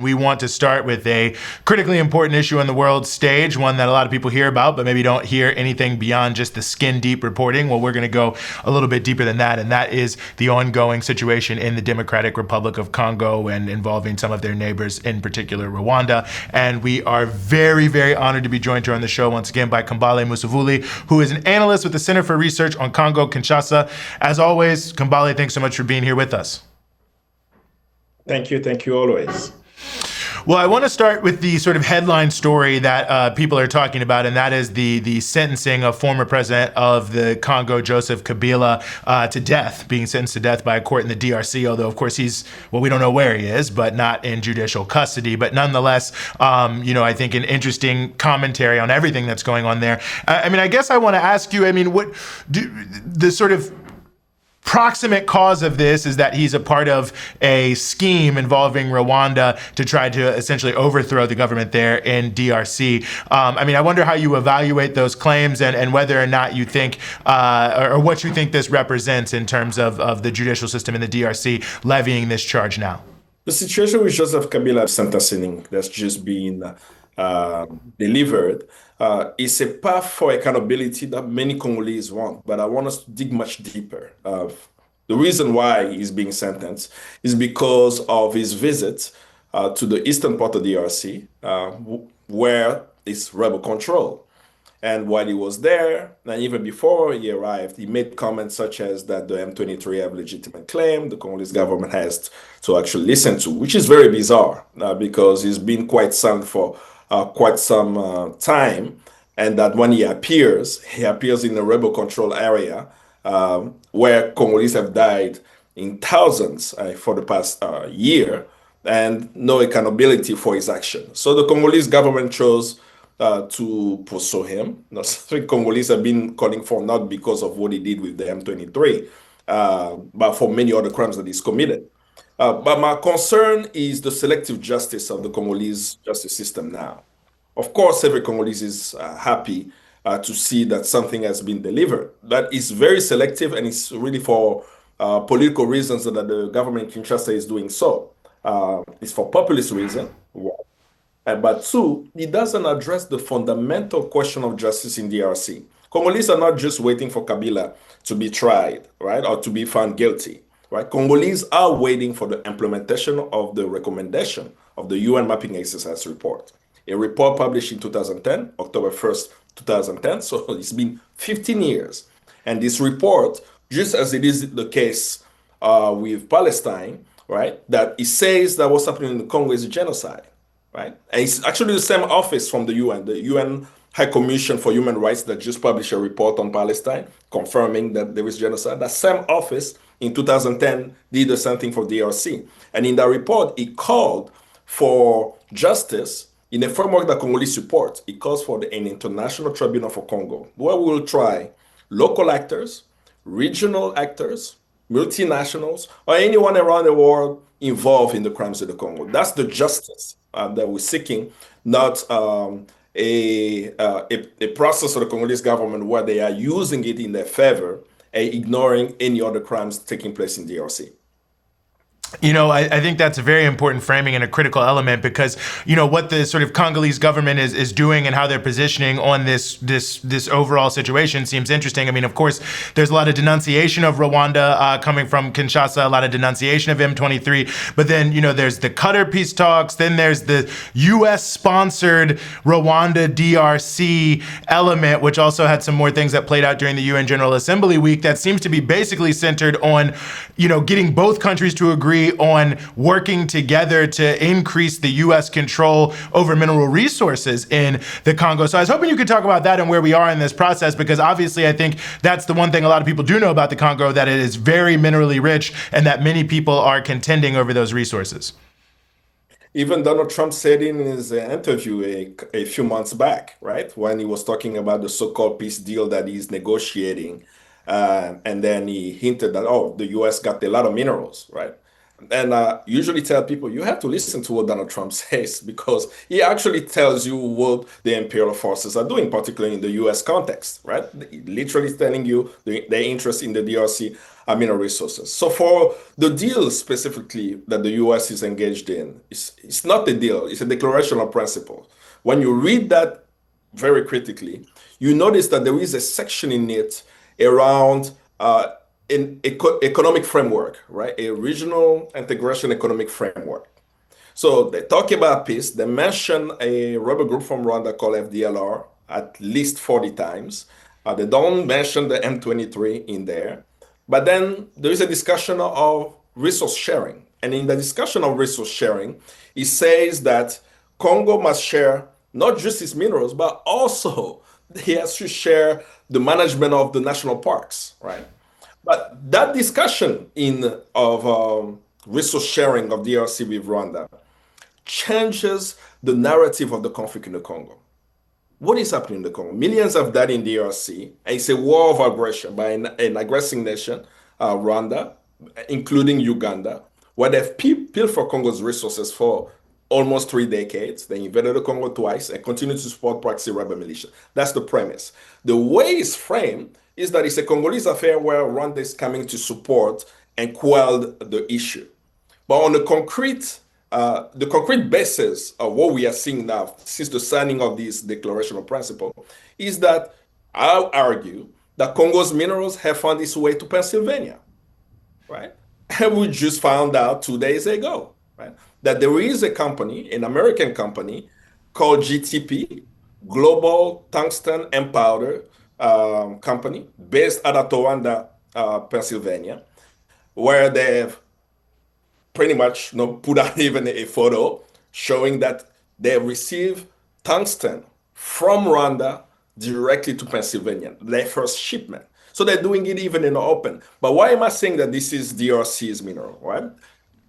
We want to start with a critically important issue on the world stage, one that a lot of people hear about, but maybe don't hear anything beyond just the skin deep reporting. Well, we're going to go a little bit deeper than that, and that is the ongoing situation in the Democratic Republic of Congo and involving some of their neighbors, in particular Rwanda. And we are very, very honored to be joined here on the show once again by Kambale Musavuli, who is an analyst with the Center for Research on Congo-Kinshasa. As always, Kambale, thanks so much for being here with us. Thank you always. Well, I want to start with the sort of headline story that people are talking about, and that is the sentencing of former president of the Congo, Joseph Kabila, to death, being sentenced to death by a court in the DRC, although, of course, we don't know where he is, but not in judicial custody. But nonetheless, I think an interesting commentary on everything that's going on there. I guess I want to ask you, the sort of proximate cause of this is that he's a part of a scheme involving Rwanda to try to essentially overthrow the government there in DRC. I wonder how you evaluate those claims and whether or not you think, or what you think this represents in terms of the judicial system in the DRC levying this charge now. The situation with Joseph Kabila sentencing that's just been delivered is a path for accountability that many Congolese want, but I want us to dig much deeper. The reason why he's being sentenced is because of his visit to the eastern part of the DRC, where it's rebel control. And while he was there, and even before he arrived, he made comments such as that the M23 have legitimate claim, the Congolese government has to actually listen to, which is very bizarre because he's been quite silent for quite some time, and that when he appears in the rebel control area where Congolese have died in thousands for the past year, and no accountability for his action. So the Congolese government chose to pursue him. Congolese have been calling for, not because of what he did with the M23, but for many other crimes that he's committed. But my concern is the selective justice of the Congolese justice system now. Of course, every Congolese is happy to see that something has been delivered. That is very selective, and it's really for political reasons that the government in Kinshasa is doing so. It's for populist reasons. But two, it doesn't address the fundamental question of justice in DRC. Congolese are not just waiting for Kabila to be tried, right, or to be found guilty, right? Congolese are waiting for the implementation of the recommendation of the UN Mapping Exercise report, a report published in 2010, October 1st, 2010. So it's been 15 years. And this report, just as it is the case with Palestine, right, that it says that what's happening in the Congo is a genocide. Right? And it's actually the same office from the UN High Commission for Human Rights, that just published a report on Palestine confirming that there is genocide. That same office in 2010 did the same thing for DRC. And in that report, it called for justice in a framework that Congolese support. It calls for an international tribunal for Congo, where we will try local actors, regional actors, multinationals, or anyone around the world involved in the crimes of the Congo. That's the justice that we're seeking, not a process of the Congolese government where they are using it in their favor and ignoring any other crimes taking place in DRC. I think that's a very important framing and a critical element because, what the sort of Congolese government is doing and how they're positioning on this overall situation seems interesting. Of course, there's a lot of denunciation of Rwanda coming from Kinshasa, a lot of denunciation of M23, but then, there's the Qatar peace talks, then there's the U.S.-sponsored Rwanda DRC element, which also had some more things that played out during the UN General Assembly week that seems to be basically centered on, getting both countries to agree on working together to increase the U.S. control over mineral resources in the Congo. So I was hoping you could talk about that and where we are in this process, because obviously I think that's the one thing a lot of people do know about the Congo, that it is very minerally rich and that many people are contending over those resources. Even Donald Trump said in his interview a few months back, right, when he was talking about the so-called peace deal that he's negotiating, and then he hinted that, the U.S. got a lot of minerals, right? And usually tell people you have to listen to what Donald Trump says because he actually tells you what the imperial forces are doing, particularly in the US context, right? Literally telling you their interest in the DRC mineral resources. So for the deal specifically that the US is engaged in, it's not a deal, it's a declaration of principle. When you read that very critically, you notice that there is a section in it around an economic framework, right? A regional integration economic framework. So they talk about peace. They mention a rebel group from Rwanda called FDLR at least 40 times. They don't mention the M23 in there. But then there is a discussion of resource sharing. And in the discussion of resource sharing, it says that Congo must share not just its minerals, but also he has to share the management of the national parks, right? But that discussion of resource sharing of DRC with Rwanda changes the narrative of the conflict in the Congo. What is happening in the Congo? Millions have died in DRC. It's a war of aggression by an aggressing nation, Rwanda, including Uganda, where they've pilfered Congo's resources for almost 3 decades. They invaded the Congo twice and continue to support proxy rebel militia. That's the premise. The way it's framed is that it's a Congolese affair where Rwanda is coming to support and quell the issue. But on the concrete basis of what we are seeing now since the signing of this declaration of principle is that I'll argue that Congo's minerals have found its way to Pennsylvania, right? And we just found out 2 days ago, right, that there is a company, an American company called GTP, Global Tungsten and Powder Company, based out of Rwanda, Pennsylvania, where they've pretty much put out even a photo showing that they receive tungsten from Rwanda directly to Pennsylvania, their first shipment. So they're doing it even in the open. But why am I saying that this is DRC's mineral, right?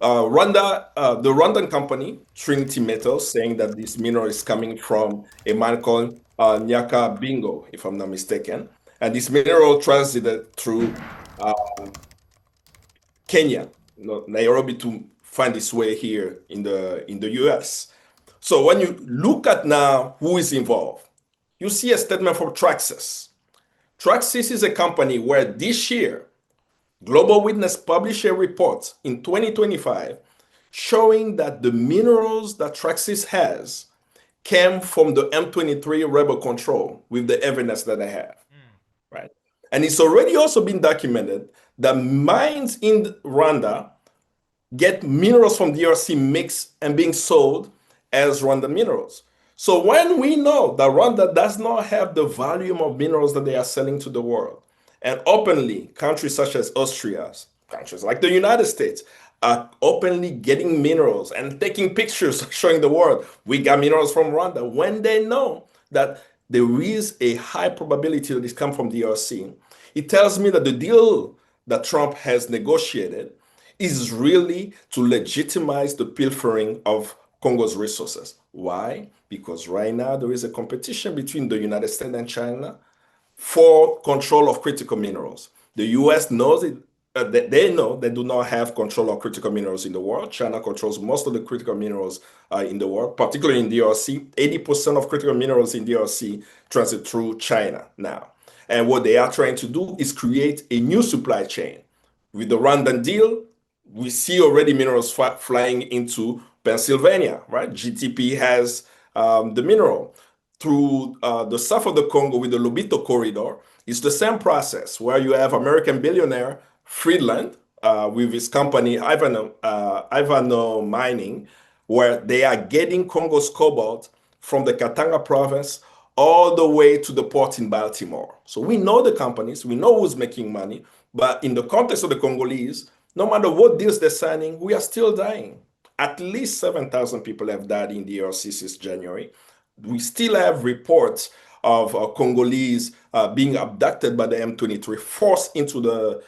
The Rwandan company, Trinity Metals, saying that this mineral is coming from a mine called Nyaka Bingo, if I'm not mistaken. And this mineral transited through Kenya, Nairobi, to find its way here in the US. So when you look at now who is involved, you see a statement from Traxys. Traxys is a company where this year, Global Witness published a report in 2025 showing that the minerals that Traxys has came from the M23 rebel control with the evidence that they have, right? And it's already also been documented that mines in Rwanda get minerals from DRC mixed and being sold as Rwandan minerals. So when we know that Rwanda does not have the volume of minerals that they are selling to the world, and openly countries such as Austria, countries like the United States, are openly getting minerals and taking pictures showing the world we got minerals from Rwanda, when they know that there is a high probability that this come from DRC, it tells me that the deal that Trump has negotiated is really to legitimize the pilfering of Congo's resources. Why? Because right now there is a competition between the United States and China for control of critical minerals. The US knows it. They know they do not have control of critical minerals in the world. China controls most of the critical minerals in the world, particularly in DRC. 80% of critical minerals in DRC transit through China now. And what they are trying to do is create a new supply chain. With the Rwandan deal, we see already minerals flying into Pennsylvania, right? GTP has the mineral. Through the south of the Congo with the Lobito corridor, it's the same process where you have American billionaire Friedland with his company Ivanhoe Mining, where they are getting Congo's cobalt from the Katanga province all the way to the port in Baltimore. So we know the companies, we know who's making money, but in the context of the Congolese, no matter what deals they're signing, we are still dying. At least 7,000 people have died in DRC since January. We still have reports of Congolese being abducted by the M23, forced into the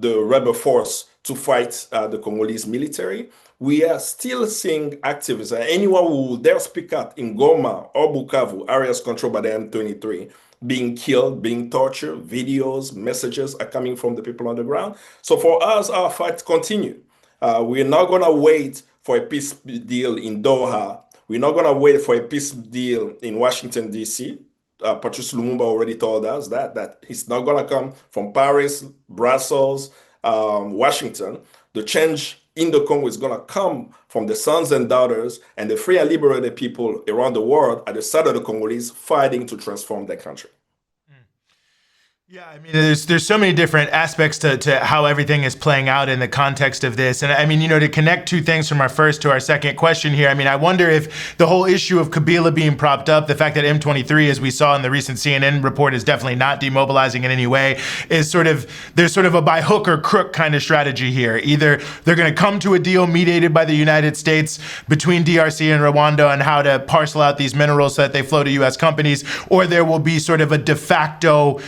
rebel force to fight the Congolese military. We are still seeing activists, anyone who will dare speak up in Goma or Bukavu, areas controlled by the M23, being killed, being tortured. Videos, messages are coming from the people on the ground. So for us, our fight continues. We're not going to wait for a peace deal in Doha. We're not going to wait for a peace deal in Washington, D.C. Patrice Lumumba already told us that it's not going to come from Paris, Brussels, Washington. The change in the Congo is going to come from the sons and daughters and the free and liberated people around the world at the side of the Congolese fighting to transform their country. Yeah, I mean, there's so many different aspects to how everything is playing out in the context of this. And I mean, to connect two things from our first to our second question here, I mean, I wonder if the whole issue of Kabila being propped up, the fact that M23, as we saw in the recent CNN report, is definitely not demobilizing in any way, is there's sort of a by hook or crook kind of strategy here. Either they're going to come to a deal mediated by the United States between DRC and Rwanda on how to parcel out these minerals so that they flow to U.S. companies, or there will be sort of a de facto,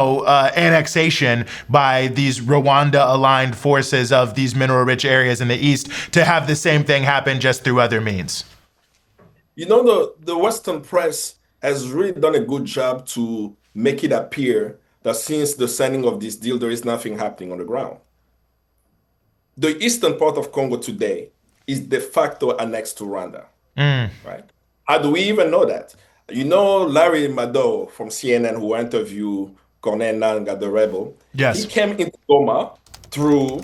annexation by these Rwanda-aligned forces of these mineral-rich areas in the east to have the same thing happen just through other means. The Western press has really done a good job to make it appear that since the signing of this deal, there is nothing happening on the ground. The eastern part of Congo today is de facto annexed to Rwanda, right? How do we even know that? Larry Madowo from CNN, who interviewed Corneille Nangaa, the rebel, yes, he came into Goma through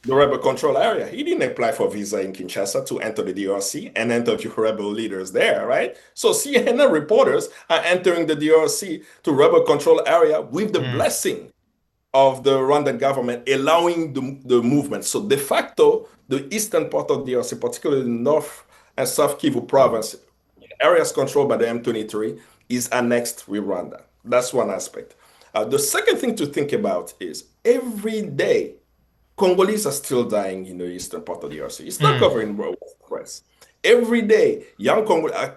the rebel control area. He didn't apply for visa in Kinshasa to enter the DRC and interview rebel leaders there, right? So CNN reporters are entering the DRC to rebel control area with the blessing of the Rwandan government, allowing the movement. So de facto, the eastern part of DRC, particularly the North and South Kivu province, areas controlled by the M23, is annexed with Rwanda. That's one aspect. The second thing to think about is every day, Congolese are still dying in the eastern part of the DRC. It's not covering the press. Every day, young Congolese,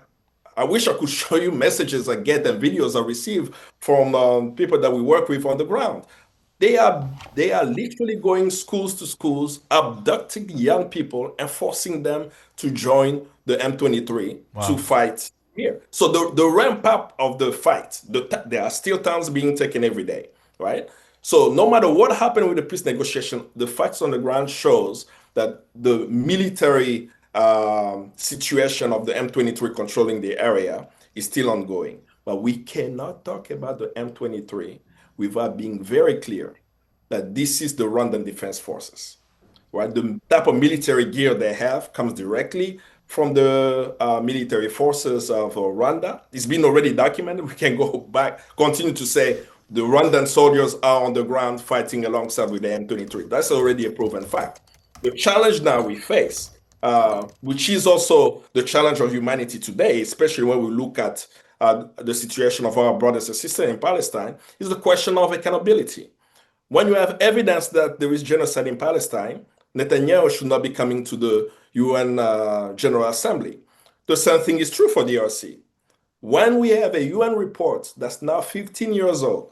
I wish I could show you messages I get and videos I receive from people that we work with on the ground. They are literally going schools to schools, abducting young people and forcing them to join the M23 to fight here. So the ramp up of the fight, there are still towns being taken every day, right? So no matter what happened with the peace negotiation, the facts on the ground shows that the military situation of the M23 controlling the area is still ongoing. But we cannot talk about the M23 without being very clear that this is the Rwandan Defense Forces, right? The type of military gear they have comes directly from the military forces of Rwanda. It's been already documented. We can go back, continue to say the Rwandan soldiers are on the ground fighting alongside with the M23. That's already a proven fact. The challenge now we face, which is also the challenge of humanity today, especially when we look at the situation of our brothers and sisters in Palestine, is the question of accountability. When you have evidence that there is genocide in Palestine, Netanyahu should not be coming to the UN General Assembly. The same thing is true for DRC. When we have a UN report that's now 15 years old,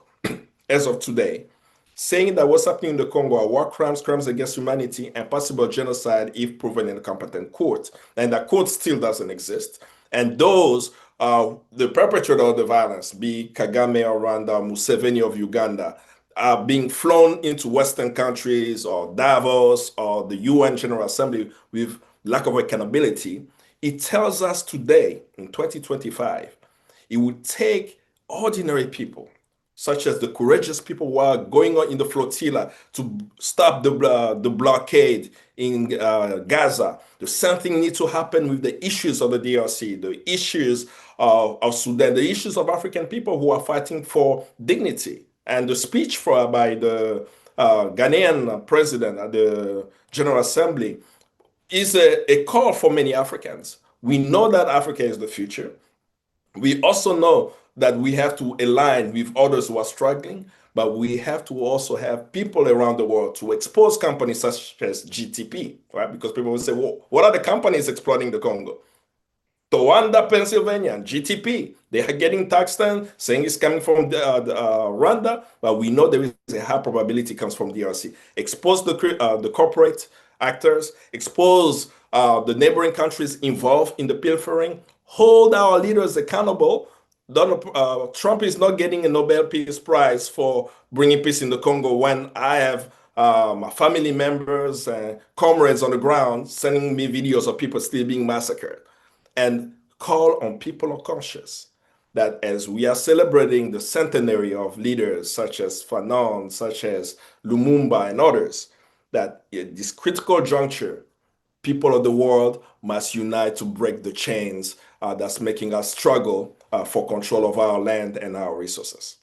as of today, saying that what's happening in the Congo are war crimes, crimes against humanity, and possible genocide if proven in a competent court, and that court still doesn't exist, and those the perpetrator of the violence, be Kagame of Rwanda, Museveni of Uganda, are being flown into Western countries or Davos or the UN General Assembly with lack of accountability, it tells us today, in 2025, it would take ordinary people, such as the courageous people who are going on in the flotilla to stop the blockade in Gaza. The same thing needs to happen with the issues of the DRC, the issues of Sudan, the issues of African people who are fighting for dignity. And the speech by the Ghanaian president at the General Assembly is a call for many Africans. We know that Africa is the future. We also know that we have to align with others who are struggling, but we have to also have people around the world to expose companies such as GTP, right? Because people will say, well, what are the companies exploiting the Congo? Rwanda, Pennsylvania, GTP, they are getting tungsten, saying it's coming from Rwanda, but we know there is a high probability it comes from DRC. Expose the corporate actors, expose the neighboring countries involved in the pilfering, hold our leaders accountable. Trump is not getting a Nobel Peace Prize for bringing peace in the Congo when I have my family members and comrades on the ground sending me videos of people still being massacred, and call on people unconscious that as we are celebrating the centenary of leaders such as Fanon, such as Lumumba, and others, that at this critical juncture, people of the world must unite to break the chains that's making us struggle for control of our land and our resources.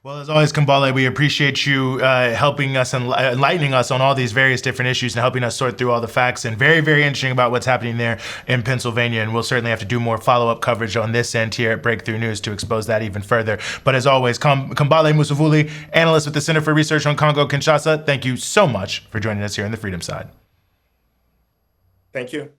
Well, as always, Kambale, we appreciate you helping us and enlightening us on all these various different issues and helping us sort through all the facts, and very, very interesting about what's happening there in Pennsylvania. And we'll certainly have to do more follow-up coverage on this end here at Breakthrough News to expose that even further. But as always, Kambale Musavuli, analyst with the Center for Research on Congo-Kinshasa, thank you so much for joining us here on the Freedom Side. Thank you.